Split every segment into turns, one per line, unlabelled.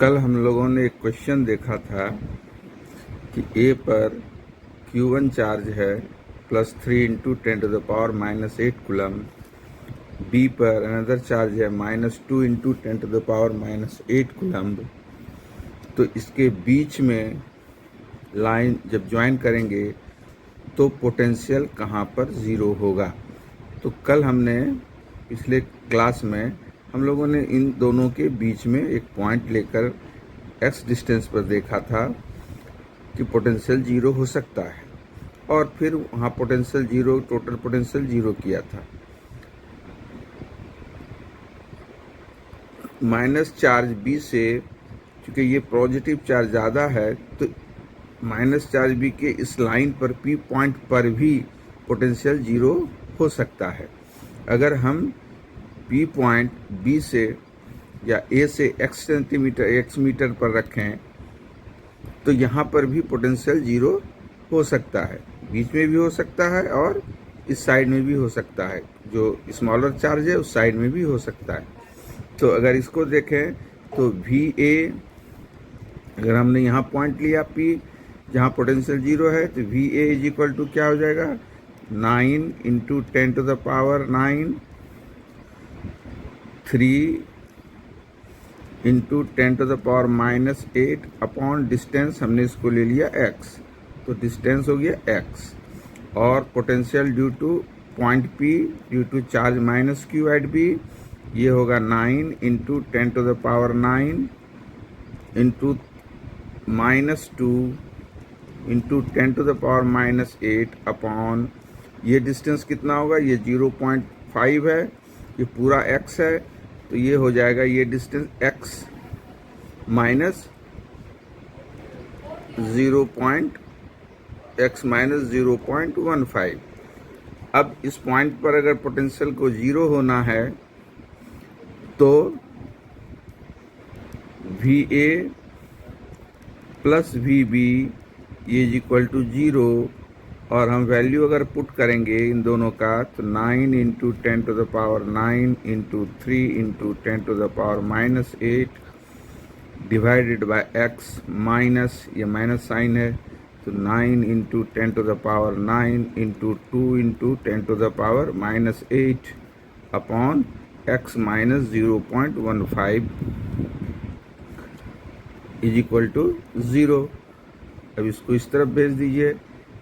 कल हम लोगों ने एक क्वेश्चन देखा था कि ए पर Q1 चार्ज है +3 इंटू 10⁻⁻8 कूलम, बी पर अनदर चार्ज है -2 इंटू 10⁻⁻8 कूलम। तो इसके बीच में लाइन जब ज्वाइन करेंगे तो पोटेंशियल कहाँ पर ज़ीरो होगा। तो कल हमने पिछले क्लास में हम लोगों ने इन दोनों के बीच में एक पॉइंट लेकर x डिस्टेंस पर देखा था कि पोटेंशियल ज़ीरो हो सकता है, और फिर वहाँ potential zero, total potential zero किया था। माइनस चार्ज बी से, क्योंकि ये पॉजिटिव चार्ज ज़्यादा है, तो माइनस चार्ज बी के इस लाइन पर पी पॉइंट पर भी पोटेंशियल ज़ीरो हो सकता है। अगर हम पी पॉइंट बी से या ए से x मीटर पर रखें तो यहाँ पर भी पोटेंशियल ज़ीरो हो सकता है, बीच में भी हो सकता है और इस साइड में भी हो सकता है। जो स्मॉलर चार्ज है उस साइड में भी हो सकता है। तो अगर इसको देखें तो VA, अगर हमने यहाँ पॉइंट लिया P जहाँ पोटेंशियल ज़ीरो है, तो VA इज इक्वल टू क्या हो जाएगा, 9 इंटू 10⁻⁹, 3 इंटू 10⁻⁻8 अपॉन डिस्टेंस, हमने इसको ले लिया x, तो डिस्टेंस हो गया x। और potential due to point P due to charge -q at B, ये होगा 9 इंटू 10⁻⁹ इंटू -2 इंटू 10⁻⁸ अपॉन, ये डिस्टेंस कितना होगा, ये 0.5 है, ये पूरा x है, तो ये हो जाएगा ये डिस्टेंस x माइनस 0.15। अब इस पॉइंट पर अगर पोटेंशियल को ज़ीरो होना है तो VA प्लस VB ये इज इक्वल टू 0, और हम वैल्यू अगर पुट करेंगे इन दोनों का तो 9 into 10⁻⁹ into 3 into 10⁻⁻8 divided by x, minus, ये माइनस साइन है, तो 9 into 10⁻⁹ into 2 into 10⁻⁻8 upon x minus 0.15 is equal to 0। अब इसको इस तरफ भेज दीजिए,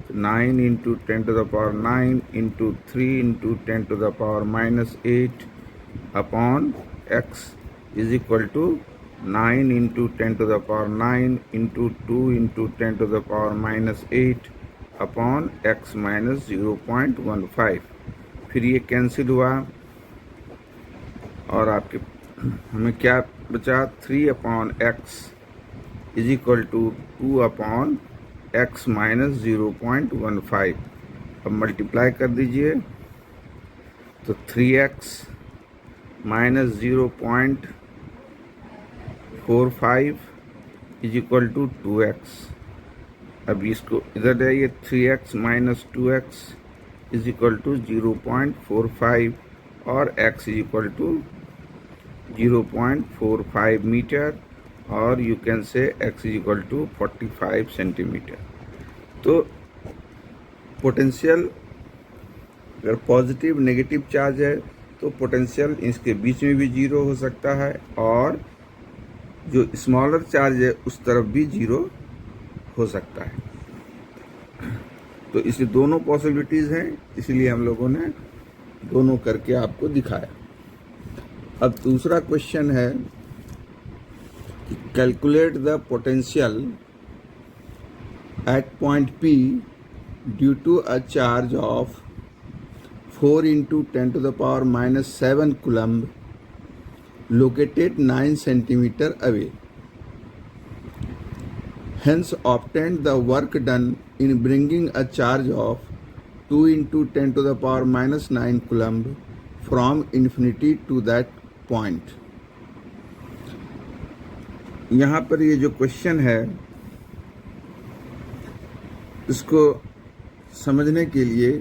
तो 9 into 10⁻⁹ into 3 into 10⁻⁻8 upon x is equal to 9 into 10⁻⁹ into 2 into 10⁻⁻8 upon x minus 0.15। फिर ये कैंसिल हुआ और आपके हमें क्या बचा, 3 upon x is equal to 2 upon x minus 0.15। अब मल्टीप्लाई कर दीजिए, तो 3x minus 0.45 is equal to 2x। अब इसको इधर जाइए, 3x minus 2x is equal to 0.45 और x is equal to 0.45 metre, और you can say x is equal to 45 centimetre. तो पोटेंशियल अगर पॉजिटिव नेगेटिव चार्ज है तो पोटेंशियल इसके बीच में भी ज़ीरो हो सकता है, और जो स्मॉलर चार्ज है उस तरफ भी ज़ीरो हो सकता है। तो इसे दोनों पॉसिबिलिटीज़ हैं, इसलिए हम लोगों ने दोनों करके आपको दिखाया। अब दूसरा क्वेश्चन है कि calculate the potential at point P due to a charge of 4 into 10⁻⁻7 coulomb located 9 centimeter away. Hence obtained the work done in bringing a charge of 2 into 10⁻⁹ coulomb from infinity to that point. यहाँ पर ये जो question है इसको समझने के लिए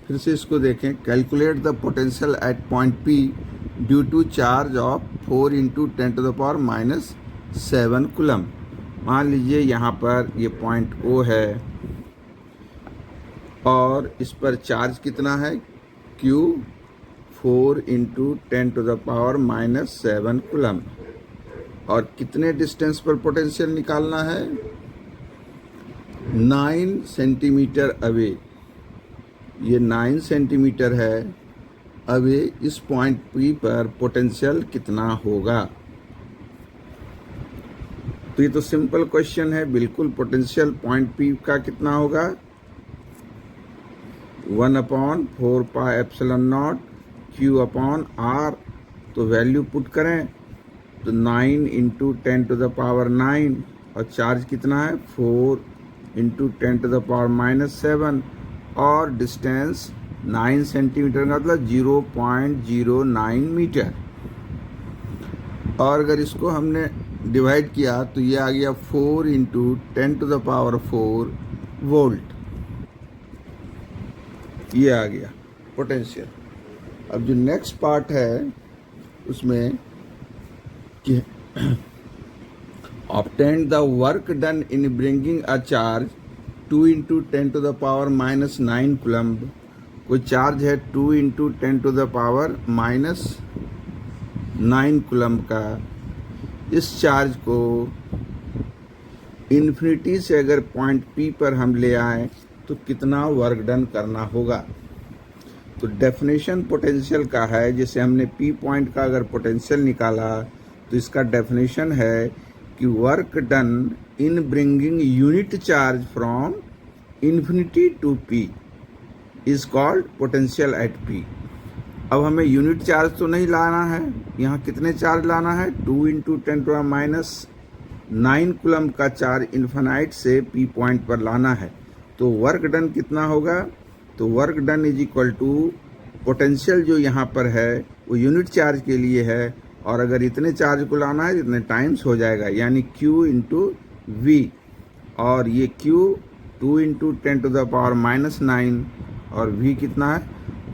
फिर से इसको देखें। Calculate the potential at point P due to charge of 4 into 10⁻⁻7 7 coulomb. मान लीजिए यहाँ पर ये पॉइंट O है और इस पर चार्ज कितना है Q, 4 × 10⁻⁻7 कूलम। और कितने डिस्टेंस पर पोटेंशियल निकालना है? 9 सेंटीमीटर अवे। ये 9 सेंटीमीटर है अवे। इस पॉइंट P पर पोटेंशियल कितना होगा? तो ये तो सिंपल क्वेश्चन है। बिल्कुल पोटेंशियल पॉइंट P का कितना होगा? 1/4πε0 Q/R। तो वैल्यू पुट करें तो 9 × 10⁻⁹ और चार्ज कितना है 4 × 10⁻⁻7 और डिस्टेंस 9 सेंटीमीटर का मतलब 0.09 मीटर। और अगर इसको हमने डिवाइड किया तो ये आ गया 4 × 10⁴ वोल्ट। ये आ गया पोटेंशियल। अब जो नेक्स्ट पार्ट है उसमें कि obtain the work done in bringing a charge 2 × 10⁻⁻9 coulomb. कोई चार्ज है 2 × 10⁻⁻9 कूलम का। इस चार्ज को इन्फिनिटी से अगर पॉइंट P पर हम ले आए तो कितना वर्क डन करना होगा? तो डेफिनेशन पोटेंशियल का है, जैसे हमने P पॉइंट का अगर पोटेंशियल निकाला तो इसका डेफिनेशन है कि work done in bringing unit charge from infinity to P is called potential at P। अब हमें यूनिट चार्ज तो नहीं लाना है, यहाँ कितने चार्ज लाना है? 2 × 10⁻⁹ कूलम का चार्ज इन्फिनाइट से P पॉइंट पर लाना है। तो वर्क डन कितना होगा? तो work done is equal to potential जो यहाँ पर है वो यूनिट चार्ज के लिए है, और अगर इतने चार्ज को लाना है इतने टाइम्स हो जाएगा, यानी Q × V। और ये Q 2 × 10⁻⁻9 और V कितना है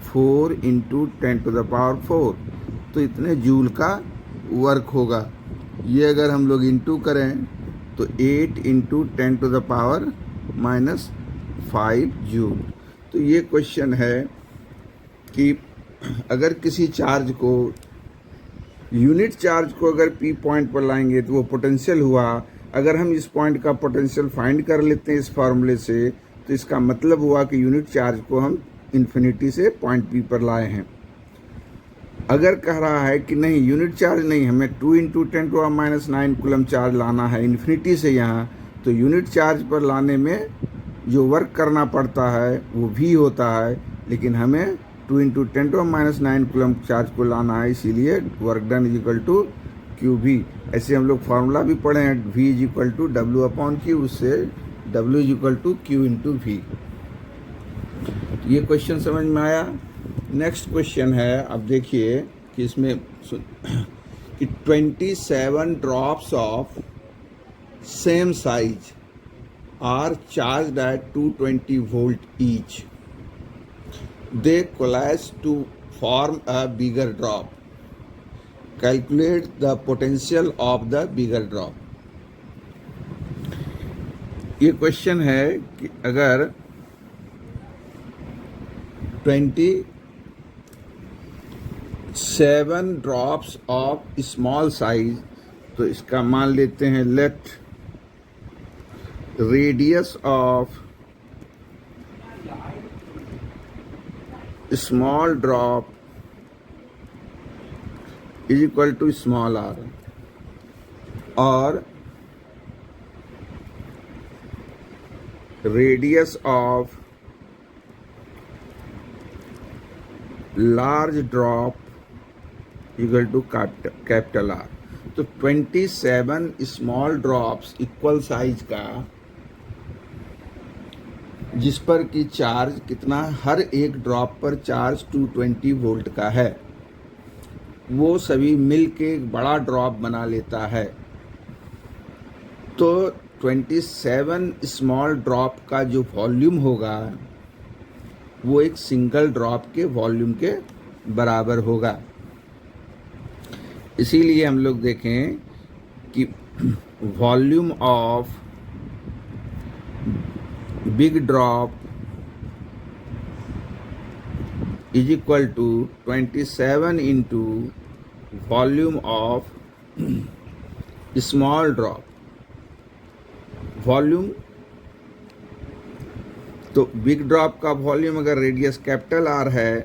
4 × 10⁴। तो इतने जूल का वर्क होगा। ये अगर हम लोग इंटू करें तो 8 × 10⁻⁵ जूल। तो ये क्वेश्चन है कि अगर किसी चार्ज को यूनिट चार्ज को अगर P पॉइंट पर लाएंगे तो वो पोटेंशियल हुआ। अगर हम इस पॉइंट का पोटेंशियल फाइंड कर लेते हैं इस फार्मूले से तो इसका मतलब हुआ कि यूनिट चार्ज को हम इन्फिनिटी से पॉइंट P पर लाए हैं। अगर कह रहा है कि नहीं यूनिट चार्ज नहीं, हमें 2 × 10⁻⁹ कूलम चार्ज लाना है इन्फिनिटी से यहाँ, तो यूनिट चार्ज पर लाने में जो वर्क करना पड़ता है वो V होता है, लेकिन हमें 2 × 10⁻⁹ कूलम चार्ज को लाना है, इसीलिए work done is equal to QV। ऐसे हम लोग फार्मूला भी पढ़े हैं, V is equal to W/Q, उससे W is equal to Q × V। ये क्वेश्चन समझ में आया। नेक्स्ट क्वेश्चन है, अब देखिए कि इसमें कि 27 drops of same size are charged at 220 volt each. They collapse to form a bigger drop. Calculate the potential of the bigger drop. ये क्वेश्चन है कि अगर 27 ड्रॉप्स ऑफ स्मॉल साइज, तो इसका मान लेते हैं late radius of small drop is equal to small r, or radius of large drop equal to capital R। तो 27 स्मॉल ड्रॉप्स इक्वल साइज का जिस पर कि चार्ज कितना, हर एक ड्रॉप पर चार्ज 220 वोल्ट का है, वो सभी मिल के एक बड़ा ड्रॉप बना लेता है। तो 27 स्मॉल ड्रॉप का जो वॉल्यूम होगा वो एक सिंगल ड्रॉप के वॉल्यूम के बराबर होगा। इसीलिए हम लोग देखें कि volume of big drop is equal to 27 into volume of small drop. Volume तो बिग ड्रॉप का वॉल्यूम अगर रेडियस कैपिटल आर है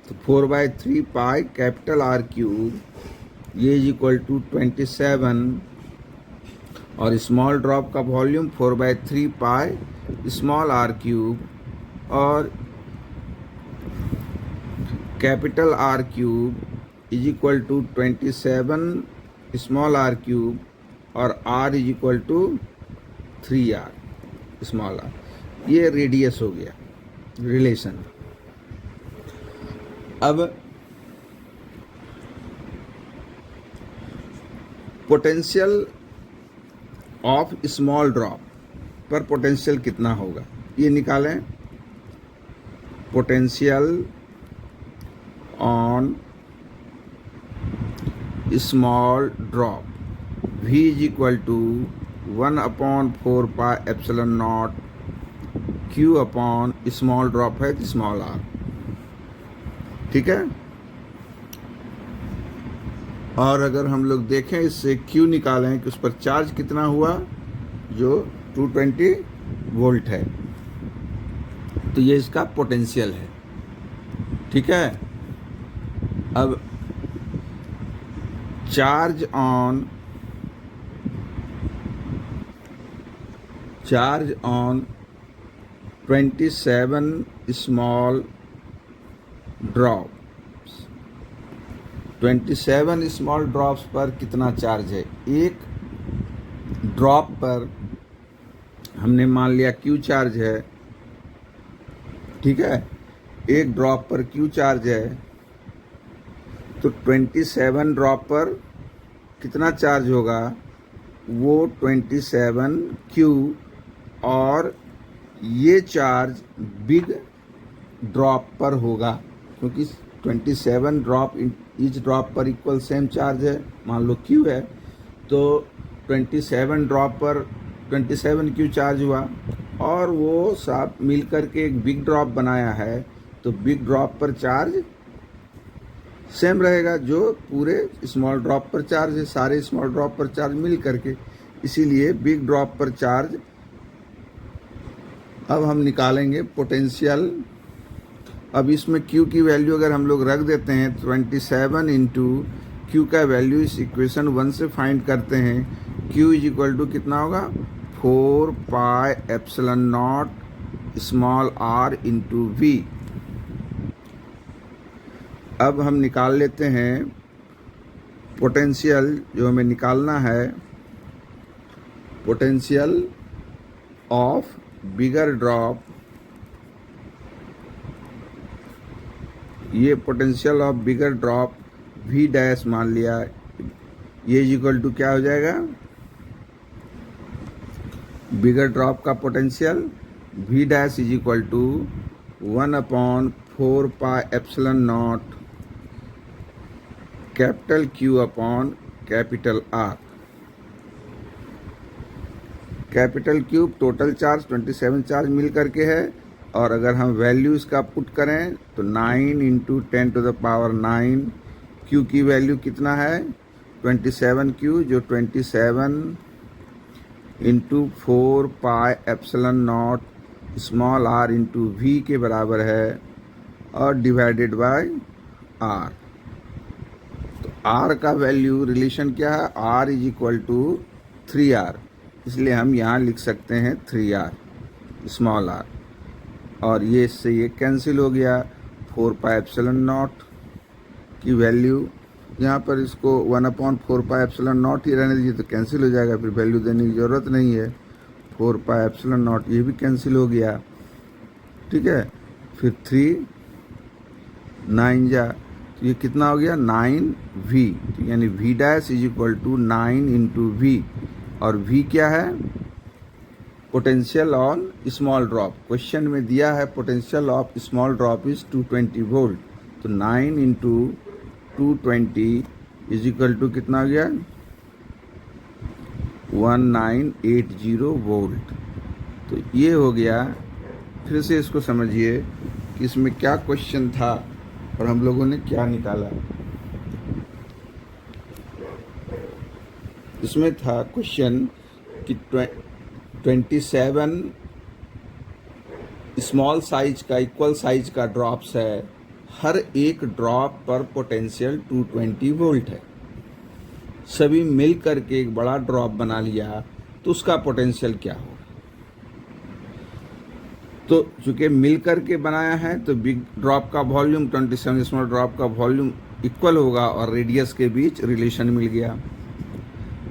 तो 4/3 पाई कैपिटल आर क्यूब, ये इज इक्वल टू 27, और स्मॉल ड्रॉप का volume 4/3 pi small R cube, और capital R cube is equal to 27 small R cube, और R is equal to 3r small R. ये radius हो गया relation. अब potential of small drop पर potential कितना होगा ये निकालें। Potential on small drop V is equal to 1/4 pi epsilon naught Q upon small drop है स्मॉल r। ठीक है। और अगर हम लोग देखें इससे Q निकालें कि उस पर चार्ज कितना हुआ, जो 220 वोल्ट है, तो ये इसका पोटेंशियल है। ठीक है। अब charge on 27 small drops, 27 small drops पर कितना चार्ज है। एक ड्रॉप पर हमने मान लिया Q चार्ज है। ठीक है। एक ड्रॉप पर Q चार्ज है, तो 27 ड्रॉप पर कितना चार्ज होगा, वो 27Q, और ये चार्ज बिग ड्रॉप पर होगा, क्योंकि 27 ड्रॉप ईच ड्रॉप पर इक्वल सेम चार्ज है। मान लो Q है, तो 27 ड्रॉप पर 27Q चार्ज हुआ, और वो सब मिल करके एक बिग ड्रॉप बनाया है, तो बिग ड्रॉप पर चार्ज सेम रहेगा जो पूरे स्मॉल ड्रॉप पर चार्ज है, सारे स्मॉल ड्रॉप पर चार्ज मिल करके, इसीलिए बिग ड्रॉप पर चार्ज। अब हम निकालेंगे पोटेंशियल। अब इसमें Q की वैल्यू अगर हम लोग रख देते हैं, 27 इंटू Q का वैल्यू इस इक्वेशन 1 से फाइंड करते हैं। Q इज इक्वल टू कितना होगा, 4 पाई epsilon not small r into V। अब हम निकाल लेते हैं पोटेंशियल, जो हमें निकालना है, पोटेंशियल ऑफ बिगर ड्रॉप। ये potential of bigger drop V dash मान लिया, ये इज इक्वल टू क्या हो जाएगा, बिगर ड्रॉप का potential V dash is equal to 1/4 pi epsilon not capital Q upon capital R। Capital cube total charge 27 charge मिल करके है, और अगर हम वैल्यू इसका पुट करें तो 9 इंटू 10⁻⁹। Q की वैल्यू कितना है, 27Q, जो 27 into 4 pi epsilon not small r into V के बराबर है, और डिवाइडेड बाय R। तो R का वैल्यू रिलेशन क्या है, R is equal to 3R, इसलिए हम यहाँ लिख सकते हैं 3R स्मॉल r, और ये इससे ये कैंसिल हो गया। 4 पाई एप्सिलॉन नॉट की वैल्यू यहाँ पर इसको 1/4 पाई एप्सिलॉन नॉट ही रहने दीजिए, तो कैंसिल हो जाएगा, फिर वैल्यू देने की ज़रूरत नहीं है। 4 पाई एप्सिलॉन नॉट ये भी कैंसिल हो गया। ठीक है। फिर 3 9 जा, तो ये कितना हो गया, 9V, यानी V dash is equal to 9 into V, और V क्या है, potential on small drop. Question में दिया है potential of small drop is 220 volt, तो 9 इंटू 220 इज इक्वल टू कितना हो गया, 1980 वोल्ट। तो ये हो गया। फिर से इसको समझिए कि इसमें क्या क्वेश्चन था और हम लोगों ने क्या निकाला। इसमें था क्वेश्चन कि 27 स्मॉल साइज का इक्वल साइज का ड्रॉप्स है, हर एक ड्रॉप पर पोटेंशियल 220 वोल्ट है। सभी मिल करके एक बड़ा ड्रॉप बना लिया तो उसका पोटेंशियल क्या होगा। तो चूंकि मिल करके बनाया है तो बिग ड्रॉप का वॉल्यूम 27 स्मॉल ड्रॉप का वॉल्यूम इक्वल होगा और रेडियस के बीच रिलेशन मिल गया।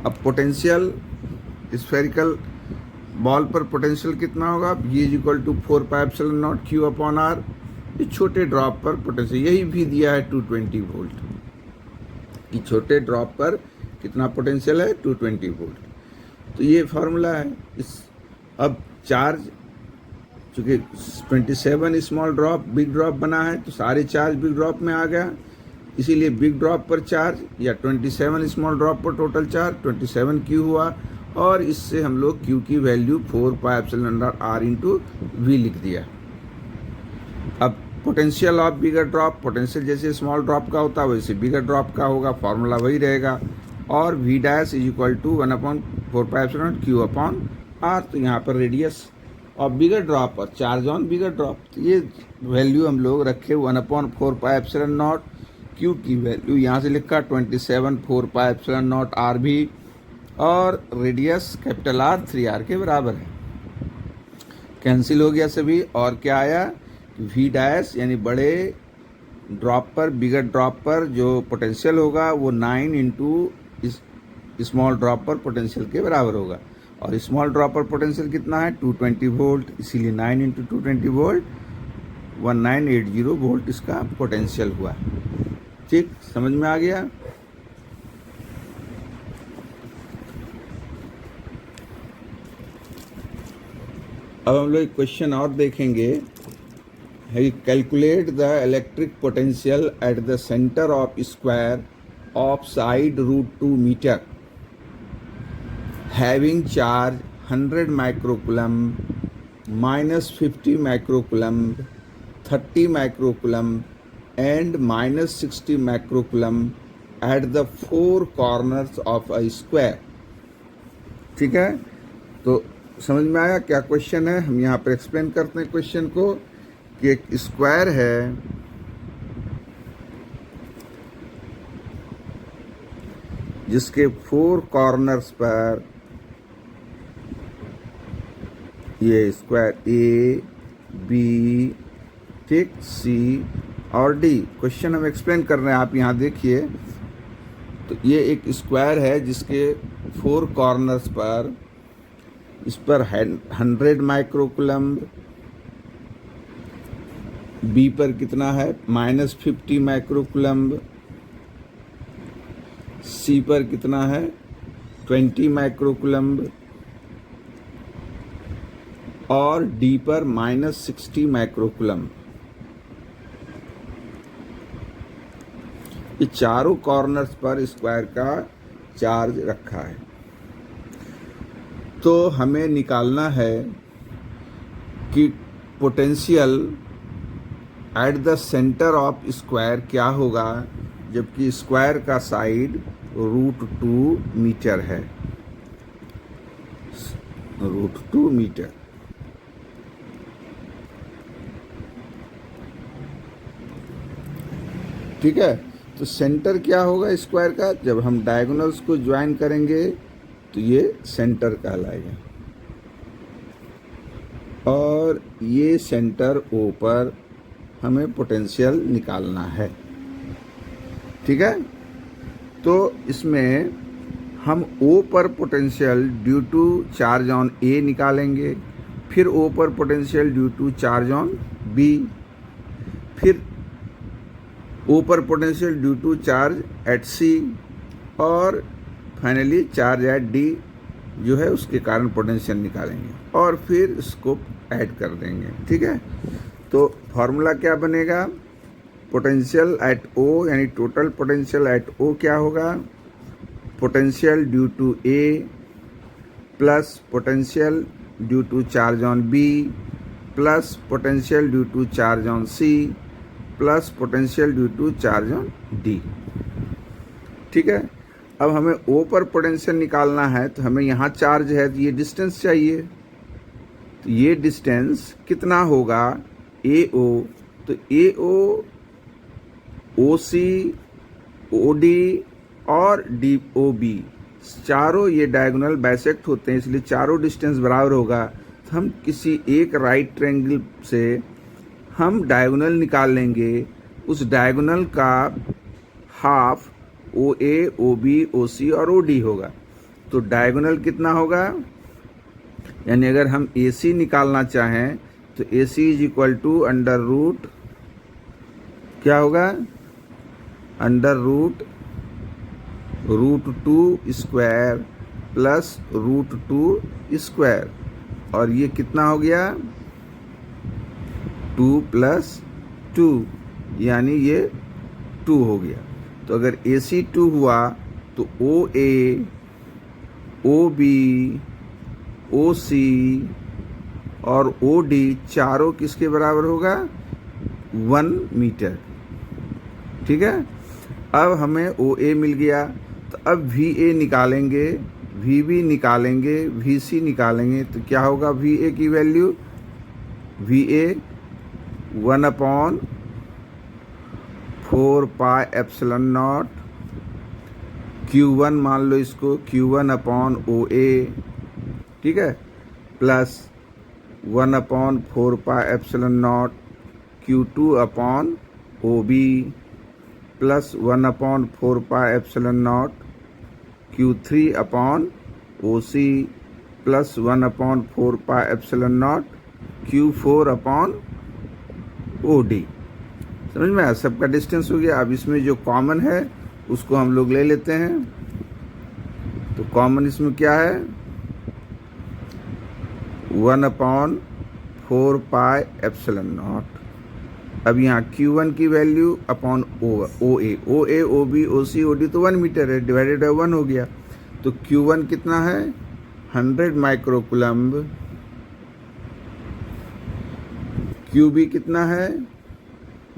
अब पोटेंशियल स्फेरिकल बॉल पर पोटेंशियल कितना होगा, V = 4πε0 Q/R। ये छोटे ड्रॉप पर पोटेंशियल, यही भी दिया है 220 वोल्ट कि छोटे ड्रॉप पर कितना पोटेंशियल है, 220 वोल्ट। तो ये फार्मूला है। अब चार्ज चूँकि 27 स्मॉल ड्रॉप बिग ड्रॉप बना है तो सारे चार्ज बिग ड्रॉप में आ गया, इसीलिए बिग ड्रॉप पर चार्ज या 27 स्मॉल ड्रॉप पर टोटल चार्ज 27 Q हुआ। और इससे हम लोग Q की वैल्यू 4πε0R × V लिख दिया। अब potential of bigger drop, potential जैसे स्मॉल ड्रॉप का होता है वैसे बिगर ड्रॉप का होगा, फार्मूला वही रहेगा। और V' = 1/4πε0 Q/R। तो यहाँ पर रेडियस और बिगर ड्रॉप और चार्ज ऑन बिगर ड्रॉप, तो ये वैल्यू हम लोग रखे 1/4πε0 Q की वैल्यू यहाँ से लिखा 27 4πε0 R भी, और रेडियस कैपिटल R 3R के बराबर है। कैंसिल हो गया सभी, और क्या आया V' यानी बड़े ड्रॉप पर बिगर ड्रॉप पर जो पोटेंशियल होगा वो 9 × स्मॉल ड्रॉप पर पोटेंशियल के बराबर होगा। और स्मॉल ड्रॉप पर पोटेंशियल कितना है, 220 वोल्ट, इसीलिए 9 × 220 वोल्ट 1980 वोल्ट इसका पोटेंशियल हुआ। ठीक, समझ में आ गया। अब हम लोग क्वेश्चन और देखेंगे है, calculate the electric potential at the centre of square of side √2 metre having charge 100 microcoulomb, -50 microcoulomb, 30 microcoulomb and -60 microcoulomb at the 4 corners of a square. ठीक है, तो समझ में आया क्या क्वेश्चन है। हम यहाँ पर एक्सप्लेन करते हैं क्वेश्चन को कि एक स्क्वायर है जिसके 4 कॉर्नर्स पर ये स्क्वायर A, B, ठीक, C और D। क्वेश्चन हम एक्सप्लेन कर रहे हैं, आप यहाँ देखिए। तो ये एक स्क्वायर है जिसके 4 कॉर्नर्स पर, इस पर 100 माइक्रोकूलम, B पर कितना है -50 माइक्रोकूलम, C पर कितना है 20 माइक्रोकूलम और D पर -60 माइक्रोकूलम। ये चारों कॉर्नर्स पर स्क्वायर का चार्ज रखा है। तो हमें निकालना है कि potential at the centre of square क्या होगा जबकि स्क्वायर का साइड √2 मीटर है, √2 मीटर। ठीक है, तो सेंटर क्या होगा स्क्वायर का, जब हम डायगोनल्स को ज्वाइन करेंगे तो ये सेंटर कहलाएगा। और ये सेंटर O पर हमें पोटेंशियल निकालना है। ठीक है, तो इसमें हम O पर potential due to charge on A निकालेंगे, फिर O पर potential due to charge on B, फिर O पर potential due to charge at C, और फाइनली चार्ज एट D जो है उसके कारण पोटेंशियल निकालेंगे और फिर इसको ऐड कर देंगे। ठीक है, तो फॉर्मूला क्या बनेगा, पोटेंशियल एट O यानी टोटल पोटेंशियल एट O क्या होगा, potential due to A plus potential due to charge on B plus potential due to charge on C plus potential due to charge on D। ठीक है, अब हमें O पर potential निकालना है, तो हमें यहाँ चार्ज है तो ये डिस्टेंस चाहिए। तो ये डिस्टेंस कितना होगा AO, तो AO OC OD और DOB चारों ये डायगोनल बाइसेक्ट होते हैं, इसलिए चारों डिस्टेंस बराबर होगा। तो हम किसी एक राइट ट्रायंगल से हम डायगोनल निकाल लेंगे, उस डायगोनल का हाफ OA OB OC और OD होगा। तो डायगोनल कितना होगा, यानी अगर हम AC निकालना चाहें तो AC is equal to under root क्या होगा, under root √2 square plus √2 square, और ये कितना हो गया 2 + 2, यानी ये 2 हो गया। तो अगर AC 2 हुआ तो OA OB OC और OD चारों किसके बराबर होगा 1 मीटर। ठीक है, अब हमें OA मिल गया, तो अब VA निकालेंगे, VB निकालेंगे, VC निकालेंगे, तो क्या होगा VA की वैल्यू, VA 1/4 πε0 Q1 मान लो इसको, Q1/OA, ठीक है, plus 1/4 πε0 Q2/OB plus 1/4 πε0 Q3/OC plus 1/4 πε0 Q4/OD। समझ में आया, सबका डिस्टेंस हो गया। अब इसमें जो कॉमन है उसको हम लोग ले लेते हैं। तो कॉमन इसमें क्या है 1/4 πε0। अब यहाँ Q1 की value upon OA OB OC OD तो 1 मीटर है, डिवाइडेड बाय 1 हो गया। तो Q1 कितना है 100 माइक्रोकुलम्ब, QB कितना है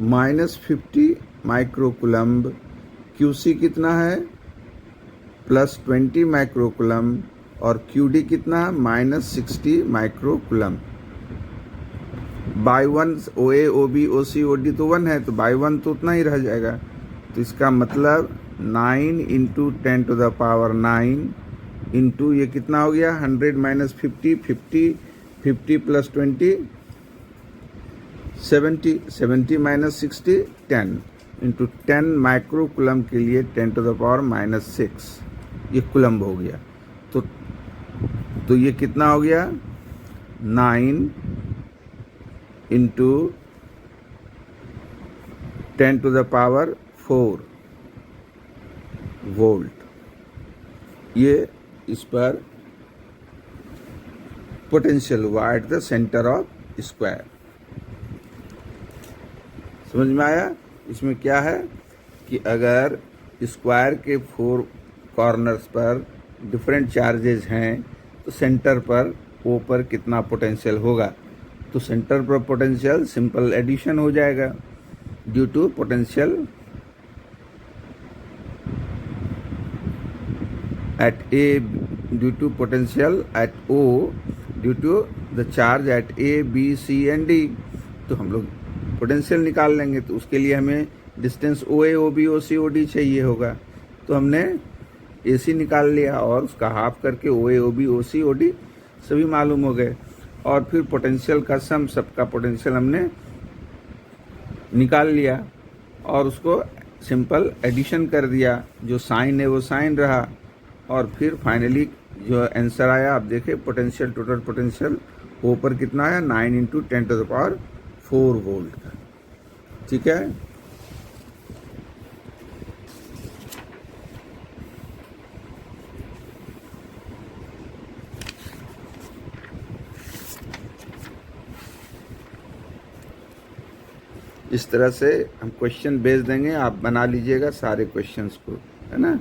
-50 माइक्रोकुलम्ब, QC कितना है +20 माइक्रोकुलम्ब और QD कितना -60 microcoulomb. By 1 OA OB OC OD तो 1 है, तो बाई 1 तो उतना ही रह जाएगा। तो इसका मतलब 9 × 10⁹ इंटू ये कितना हो गया 100 - 50 50 50 + 20 70 70 - 60 10 इंटू 10 माइक्रोकुलम्ब के लिए 10⁻⁻6 ये कुलम्ब हो गया। तो ये कितना हो गया 9 इंटू 10⁴ वोल्ट। ये इस पर पोटेंशियल हुआ eight the centre of square. समझ में आया। इसमें क्या है कि अगर स्क्वायर के 4 कॉर्नर्स पर डिफरेंट चार्जेस हैं तो सेंटर पर O पर कितना पोटेंशियल होगा। तो सेंटर पर पोटेंशियल सिंपल एडिशन हो जाएगा due to potential at A due to potential at O due to the charge at A B C and D। तो हम लोग पोटेंशियल निकाल लेंगे, तो उसके लिए हमें distance OA OB OC OD चाहिए होगा। तो हमने AC निकाल लिया और उसका हाफ करके OA OB OC OD सभी मालूम हो गए, और फिर पोटेंशियल का सम सबका पोटेंशियल हमने निकाल लिया और उसको सिंपल एडिशन कर दिया। जो साइन है वो साइन रहा, और फिर फाइनली जो आंसर आया आप देखें पोटेंशियल, टोटल पोटेंशियल O पर कितना आया 9 × 10⁴ वोल्ट का। ठीक है, इस तरह से हम क्वेश्चन भेज देंगे, आप बना लीजिएगा सारे क्वेश्चंस को, है ना।